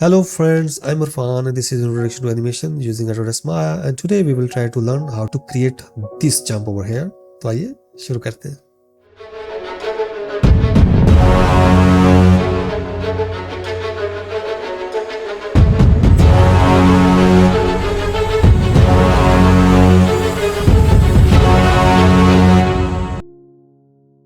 Hello friends, I'm Irfan and this is Introduction to Animation using Autodesk Maya, and today we will try to learn how to create this jump over here. तो आइए शुरू करते हैं.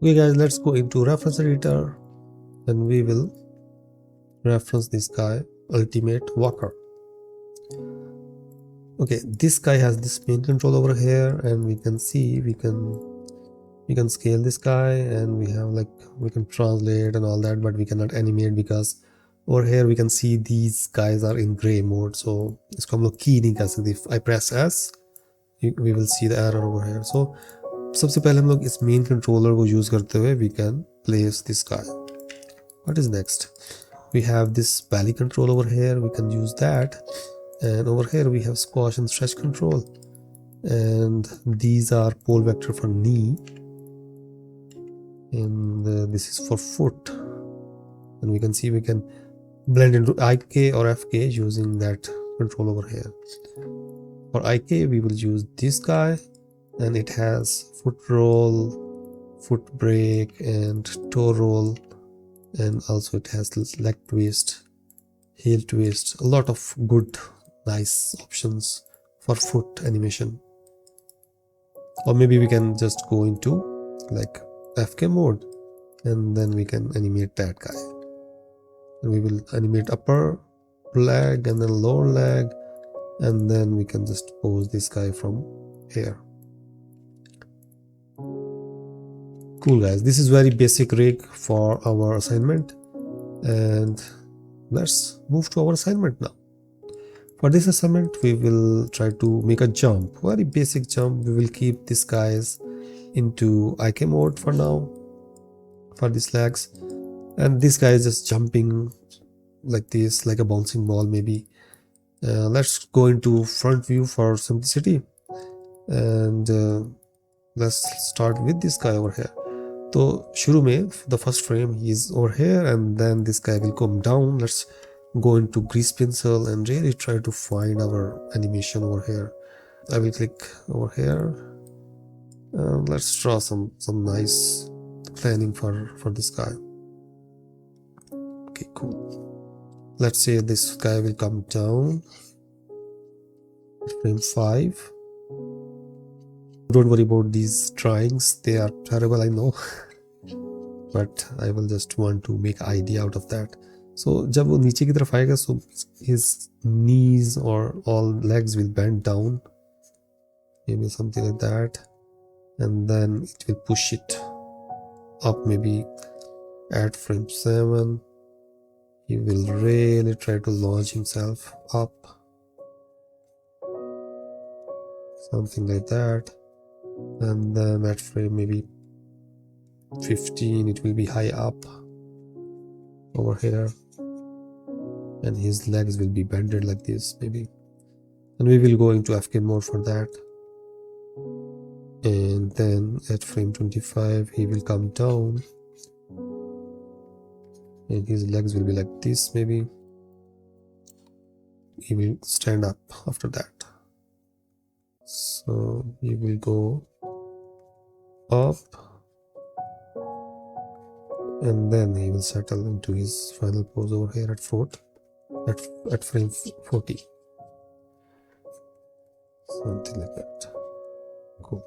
Okay guys, let's go into reference editor and we will reference this guy, Ultimate Walker. Okay, this guy has this main control over here, and we can see we can scale this guy, and we have we can translate and all that, but we cannot animate because over here we can see these guys are in gray mode, so इसको हम लोग key नहीं कर सकते. If I press S, we will see the error over here. So सबसे पहले हम लोग इस main controller को use करते हुए we can place this guy. What is next? We have this belly control over here, we can use that, and over here we have squash and stretch control, and these are pole vector for knee, and this is for foot, and we can see we can blend into IK or FK using that control over here. For IK we will use this guy, and it has foot roll, foot brake, and toe roll, and also it has leg twist, heel twist, a lot of good nice options for foot animation. Or maybe we can just go into like FK mode, and then we can animate that guy, and we will animate upper leg and then lower leg, and then we can just pose this guy from here. Cool guys, this is very basic rig for our assignment, and let's move to our assignment now. For this assignment we will try to make a jump, very basic jump. We will keep these guys into IK mode for now, for these legs, and this guy is just jumping like this, like a bouncing ball maybe. Let's go into front view for simplicity, and let's start with this guy over here. So शुरू में the first frame he is over here, and then this guy will come down. Let's go into grease pencil and really try to find our animation over here. I will click over here. Let's draw some nice planning for this guy. Okay, cool. Let's say this guy will come down at frame 5. Don't worry about these drawings, they are terrible, I know. But I will just want to make idea out of that. So जब वो नीचे की तरफ आएगा, so his knees or all legs will bend down, maybe something like that, and then it will push it up. Maybe at frame 7 he will really try to launch himself up, something like that, and then at frame maybe 15 it will be high up over here, and his legs will be bended like this maybe, and we will go into FK mode for that. And then at frame 25 he will come down, and his legs will be like this. Maybe he will stand up after that, so he will go up, and then he will settle into his final pose over here at frame 40, something like that. Cool.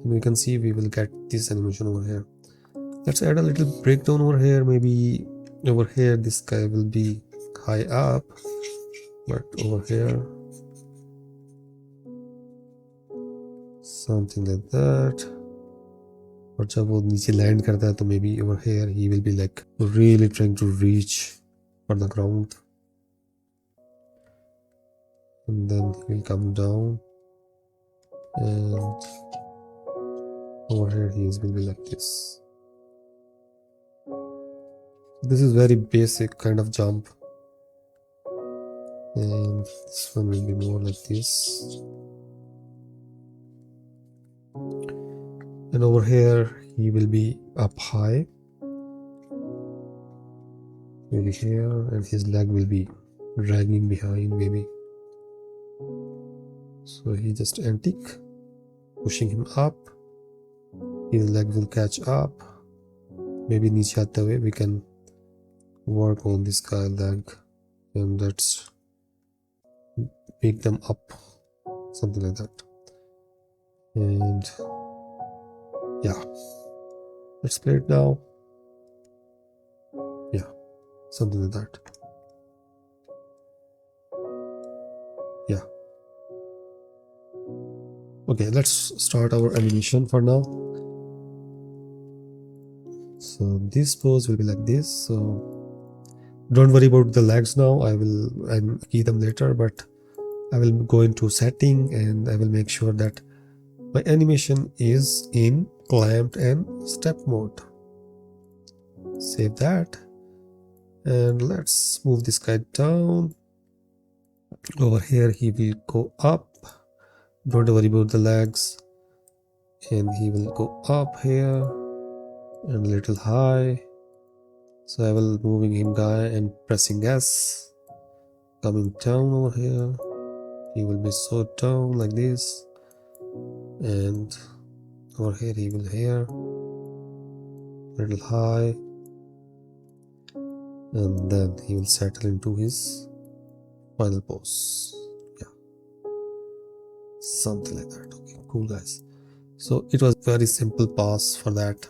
And we can see we will get this animation over here. Let's add a little breakdown over here. Maybe over here this guy will be high up, but over here something like that. और जब वो नीचे land करता है तो maybe over here he will be like really trying to reach for the ground, and then he will come down, and over here he will be like this. This is very basic kind of jump, and this one will be more like this. And over here he will be up high, maybe here, and his leg will be dragging behind maybe. So he just antique, pushing him up. His leg will catch up. Maybe niche aate hue we can work on this guy leg, and let's make them up, something like that. And yeah, let's play it now. Yeah, something like that. Yeah. Okay, let's start our animation for now. So this pose will be like this. So don't worry about the legs now. I'll key them later, but I will go into setting and I will make sure that my animation is in clamped and step mode. Save that, and let's move this guy down. Over here he will go up. Don't worry about the legs, and he will go up here and a little high. So I will moving him guy and pressing S, coming down over here. He will be so down like this, and over here he will here, little high, and then he will settle into his final pose. Yeah, something like that. Okay, cool guys. So it was very simple pass for that.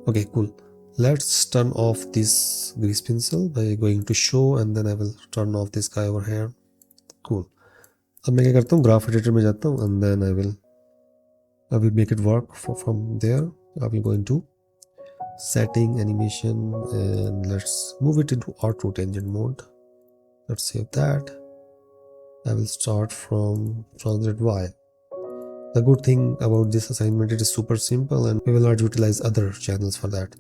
Okay, cool. Let's turn off this grease pencil by going to show, and then I will turn off this guy over here. Cool. अब मैं क्या करता हूँ, graph editor में जाता हूँ, and then I will make it work from there. I will go into setting, animation, and let's move it into auto tangent mode. Let's save that. I will start from translate Y. The good thing about this assignment, it is super simple and we will not utilize other channels for that.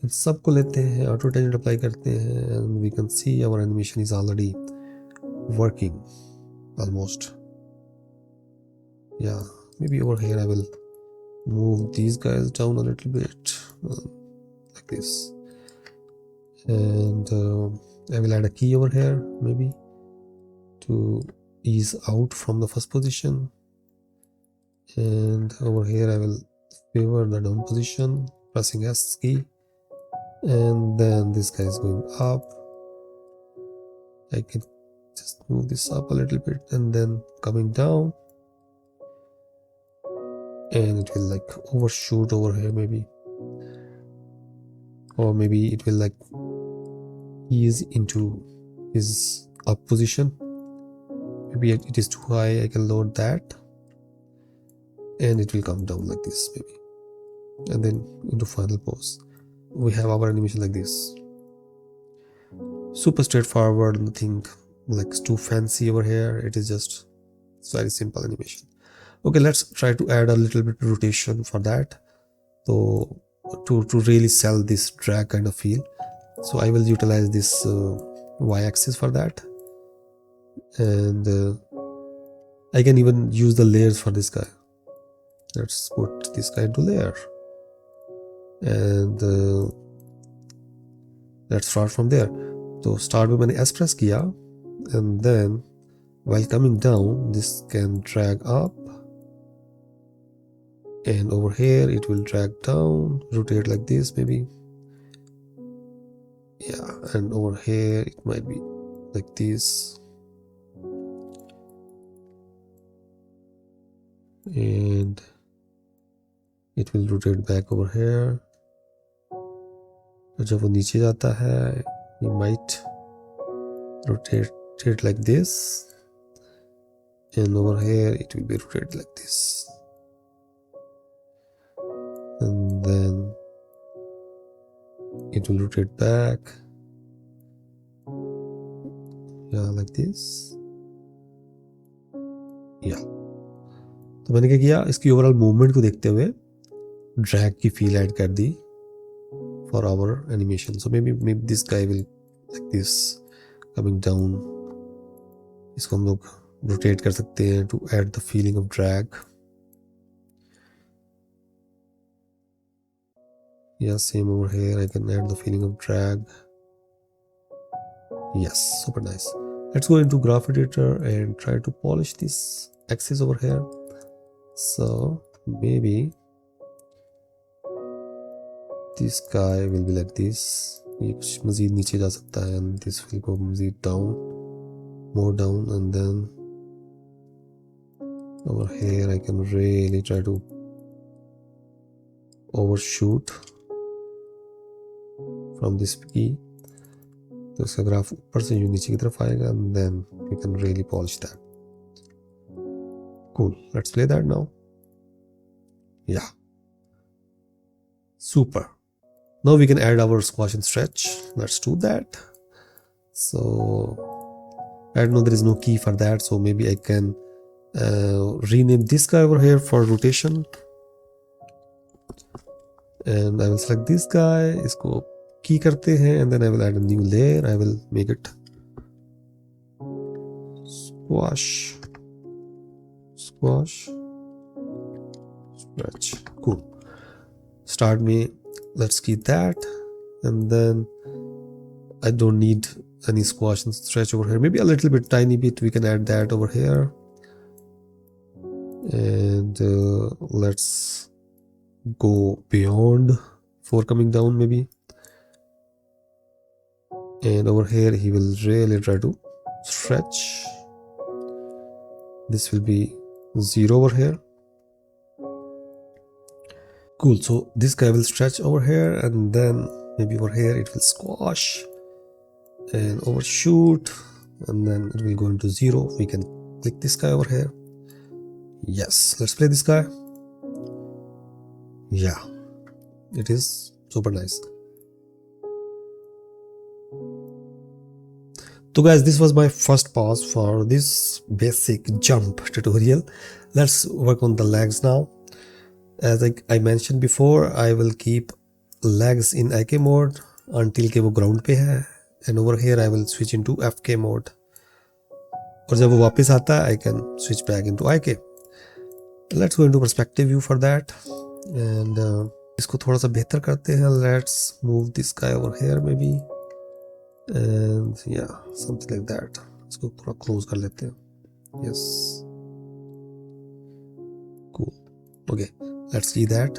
सबको लेते हैं, auto tangent apply करते हैं, and we can see our animation is already working almost. Yeah, maybe over here I will move these guys down a little bit like this, and I will add a key over here maybe to ease out from the first position, and over here I will favor the down position pressing S key, and then this guy is going up. I can just move this up a little bit and then coming down, and it will like overshoot over here maybe, or maybe it will like ease into his up position. Maybe it is too high, I can load that, and it will come down like this maybe, and then into final pose. We have our animation like this, super straightforward, nothing like too fancy over here. It is just very simple animation. Okay, let's try to add a little bit of rotation for that, so to really sell this drag kind of feel. So I will utilize this y-axis for that, and I can even use the layers for this guy. Let's put this guy into layer, and let's start from there. So start में मैंने S press किया, and then while coming down this can drag up, and over here it will drag down, rotate like this maybe. Yeah, and over here it might be like this, and it will rotate back over here. जब वो नीचे जाता है, you might rotate it like this, and over here it will be rotated like this, and then it will rotate back, yeah, like this. Yeah, तो मैंने क्या किया, इसकी ओवरऑल मूवमेंट को देखते हुए ड्रैग की फील ऐड कर दी for our animation. So maybe this guy will like this coming down. इसको हम लोग rotate कर सकते हैं to add the feeling of drag. Yeah, same over here. I can add the feeling of drag. Yes, super nice. Let's go into graph editor and try to polish this axis over here. So maybe this guy will be like this. ये कुछ मज़ीद नीचे जा सकता है, and this will go मज़ीद down, more down, and then over here I can really try to overshoot from this key. तो इसका ग्राफ ऊपर से यूं नीचे की तरफ आएगा, and then we can really polish that. Cool. Let's play that now. Yeah. Super. Now we can add our squash and stretch. Let's do that. So I don't know, there is no key for that, so maybe I can rename this guy over here for rotation, and I will select this guy. इसको key करते हैं, and then I will add a new layer. I will make it squash, stretch. Cool. Start me. Let's keep that, and then I don't need any squash and stretch over here. Maybe a little bit, tiny bit, we can add that over here, and let's go beyond for coming down maybe, and over here he will really try to stretch. This will be 0 over here. Cool. So this guy will stretch over here, and then maybe over here it will squash and overshoot, and then it will go into 0. We can click this guy over here. Yes, let's play this guy. Yeah, it is super nice. So guys, this was my first pass for this basic jump tutorial. Let's work on the legs now. As I mentioned before, I will keep legs in IK mode until के वो ground पे है, and over here I will switch into FK mode. और जब वो वापस आता है, I can switch back into IK. Let's go into perspective view for that, and इसको थोड़ा सा बेहतर करते हैं. Let's move this guy over here maybe, and yeah, something like that. इसको थोड़ा close कर लेते हैं. Yes. Cool. Okay. Let's see that.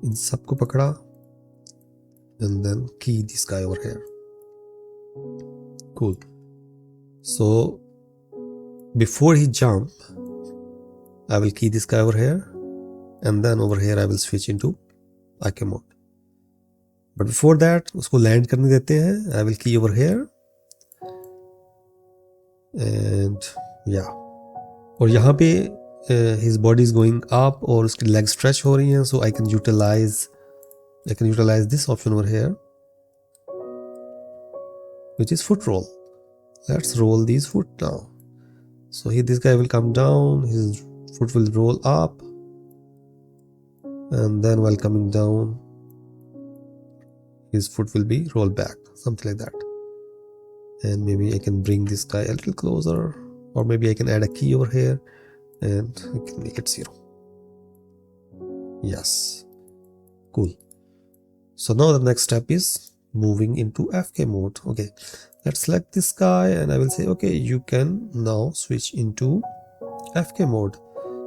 इन सबको पकड़ा, and then key this guy over here. Cool. So before he jump, I will key this guy over here, and then over here I will switch into IK mode. But before that, उसको land करने देते हैं. I will key over here, and yeah. और यहाँ पे his body is going up, और उसकी legs stretch हो रही हैं, so I can utilize this option over here, which is foot roll. Let's roll these foot now. So here this guy will come down, his foot will roll up, and then while coming down, his foot will be rolled back, something like that. And maybe I can bring this guy a little closer, or maybe I can add a key over here, and I can make it 0. Yes. Cool. So now the next step is moving into FK mode. Okay, let's select this guy, and I will say, okay, you can now switch into FK mode.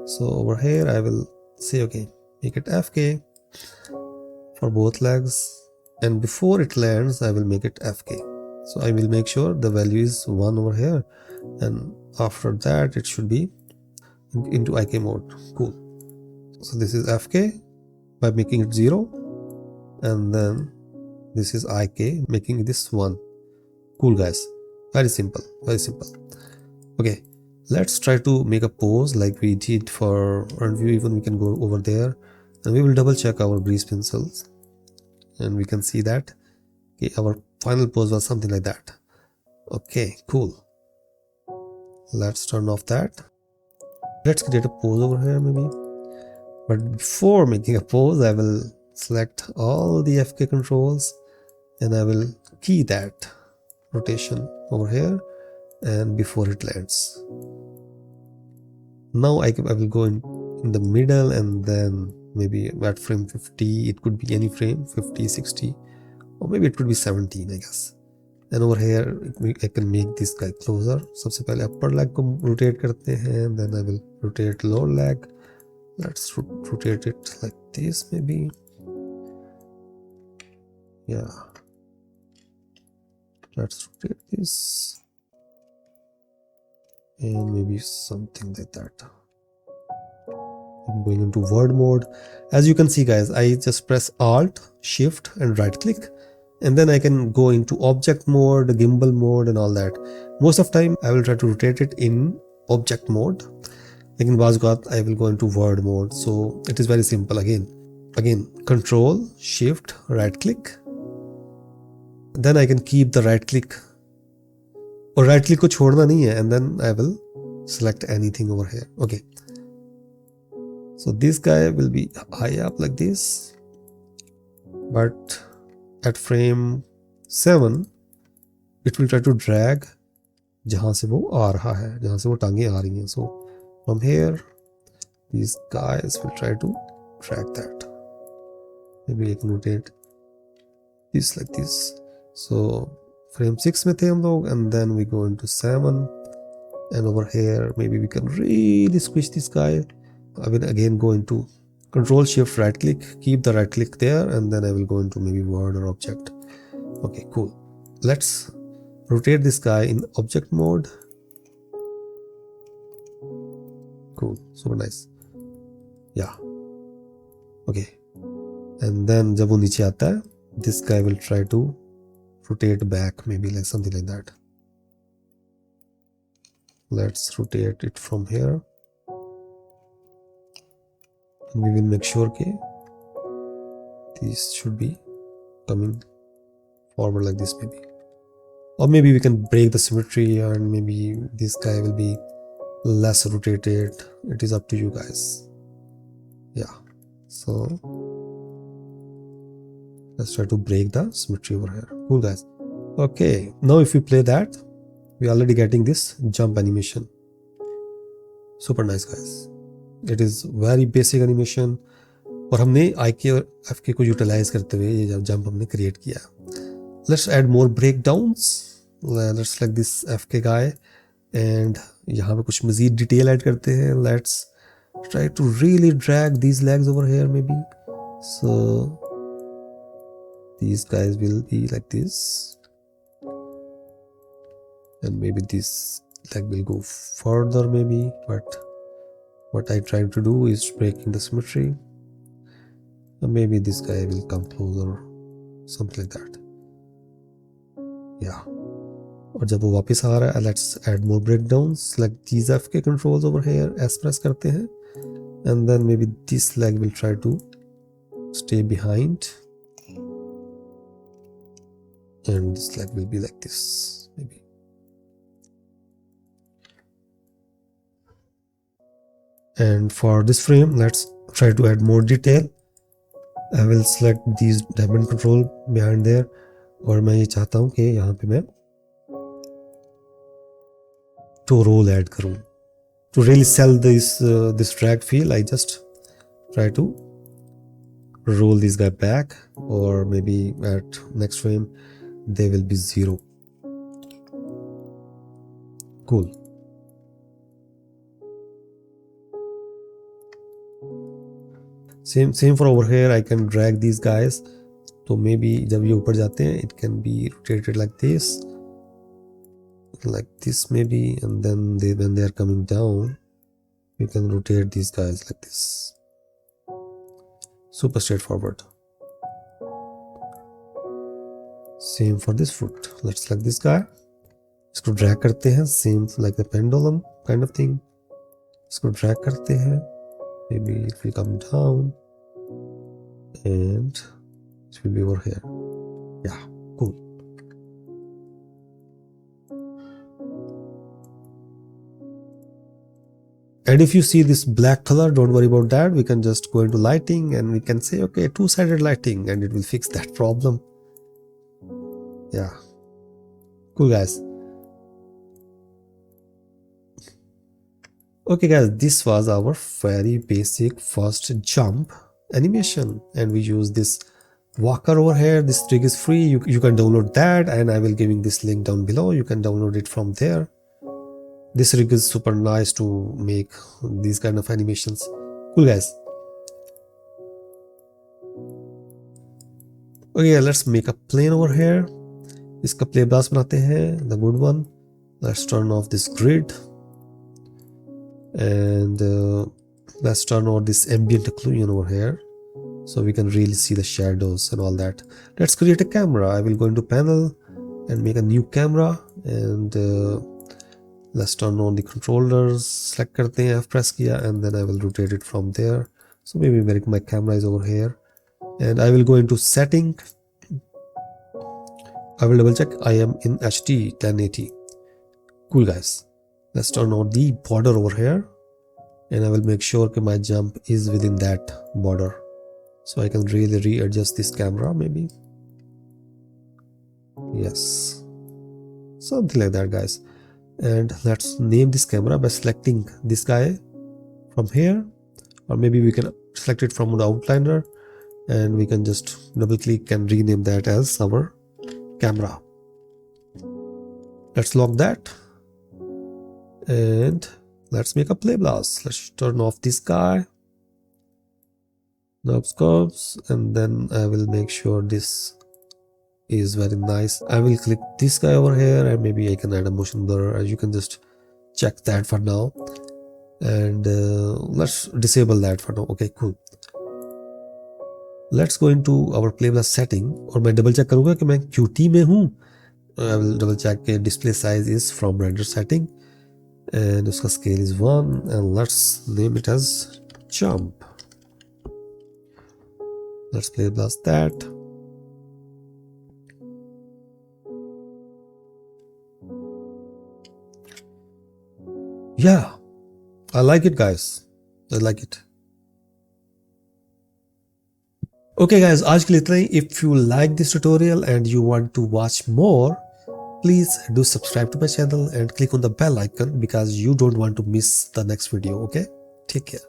So over here I will say, okay, make it FK for both legs, and before it lands I will make it FK. So I will make sure the value is 1 over here, and after that it should be into IK mode. Cool. So this is FK by making it 0, and then this is IK making this 1. Cool guys, very simple, very simple. Okay, let's try to make a pose like we did for front view. Even we can go over there, and we will double check our grease pencils, and we can see that okay, our final pose was something like that. Okay, cool. Let's turn off that. Let's create a pose over here maybe, but before making a pose I will select all the FK controls, and I will key that rotation over here, and before it lands. Now I will go in the middle, and then maybe at frame 50, it could be any frame, 50, 60, or maybe it could be 17, I guess. and over here I can make this guy closer. सबसे पहले upper leg को rotate करते हैं, then I will rotate lower leg. Let's rotate it like this maybe. Yeah, let's rotate this and maybe something like that. I'm going into word mode. As you can see guys, I just press Alt, Shift and right click, and then I can go into object mode, gimbal mode and all that. Most of time I will try to rotate it in object mode, lekin baaz awqat I will go into word mode. So it is very simple. Again Control Shift right click, then I can keep the right click, और right click को छोड़ना नहीं है, and then I will select anything over here. Okay, so this guy will be high up like this, but at frame 7 it will try to drag जहाँ से वो आ रहा है, जहाँ से वो टांगे आ रही हैं. So from here these guys will try to drag that. Maybe I can rotate this like this. So frame 6 में थे हम लोग, and then we go into 7, and over here maybe we can really squish this guy. I will again go into Control Shift right click, keep the right click there, and then I will go into maybe word or object. Okay, cool. Let's rotate this guy in object mode. Cool, super nice. Yeah. Okay. And then जब वो नीचे आता है, this guy will try to rotate back, maybe like something like that. Let's rotate it from here. And we will make sure that these should be coming forward like this maybe. Or maybe we can break the symmetry and maybe this guy will be less rotated. It is up to you guys. Yeah. So let's try to break the symmetry over here. Cool guys. Okay, now if we play that, we are already getting this jump animation. Super nice guys. It is very basic animation, और हमने IK और FK को utilise करते हुए ये jump हमने create किया. Let's add more breakdowns. Let's select this FK guy and यहाँ पे कुछ मज़ीद डिटेल ऐड करते हैं. Let's try to really drag these legs over here maybe. So these guys will be like this, and maybe this leg will go further maybe, but what I try to do is breaking the symmetry, and maybe this guy will come closer, something like that. Yeah. और जब वो वापस आ रहा है, let's add more breakdowns. Select these FK controls over here, S press करते हैं, and then maybe this leg will try to stay behind, and this leg will be like this maybe. And for this frame, let's try to add more detail. I will select these diamond control behind there, और मैं ये चाहता हूँ कि यहाँ पे मैं to roll add करूँ. To really sell this drag feel, I just try to roll this guy back, or maybe at next frame they will be 0. Cool. Same for over here. I can drag these guys, so maybe जब ये ऊपर जाते हैं, it can be rotated like this maybe, and then when they are coming down, we can rotate these guys like this. Super straightforward. Same for this foot. Let's select this guy. इसको drag करते हैं, same like the pendulum kind of thing. इसको drag करते हैं. Maybe it will come down, and it will be over here. Yeah, cool. And if you see this black color, don't worry about that. We can just go into lighting and we can say, okay, two-sided lighting, and it will fix that problem. Yeah, cool guys. Okay guys, this was our very basic first jump animation, and we use this walker over here. This rig is free. You can download that, and I will giving this link down below. You can download it from there. This rig is super nice to make these kind of animations. Cool guys. Okay, let's make a plane over here. इसका play blast बनाते हैं, the good one. Let's turn off this grid, and let's turn on this ambient occlusion over here, so we can really see the shadows and all that. Let's create a camera. I will go into panel and make a new camera, and let's turn on the controllers. Select करते हैं, F press किया, and then I will rotate it from there. So maybe my camera is over here, and I will go into setting. I will double check I am in HD 1080. Cool guys. Let's turn on the border over here, and I will make sure that my jump is within that border, so I can really readjust this camera maybe. Yes, something like that guys. And let's name this camera by selecting this guy from here, or maybe we can select it from the outliner, and we can just double click and rename that as our camera. Let's lock that, and let's make a play blast. Let's turn off this guy, knob scopes, and then I will make sure this is very nice. I will click this guy over here, and maybe I can add a motion blur, and you can just check that for now, and let's disable that for now. Okay, cool. Let's go into our play blast setting, और मैं double check करूँगा कि मैं QT में हूँ. I will double check कि display size is from render setting, and उसका scale is 1, and let's name it as jump. Let's play blast that. Yeah, I like it guys. I like it. Okay guys, आज के लिए इतना ही. If you like this tutorial and you want to watch more, please do subscribe to my channel and click on the bell icon because you don't want to miss the next video. Okay, take care.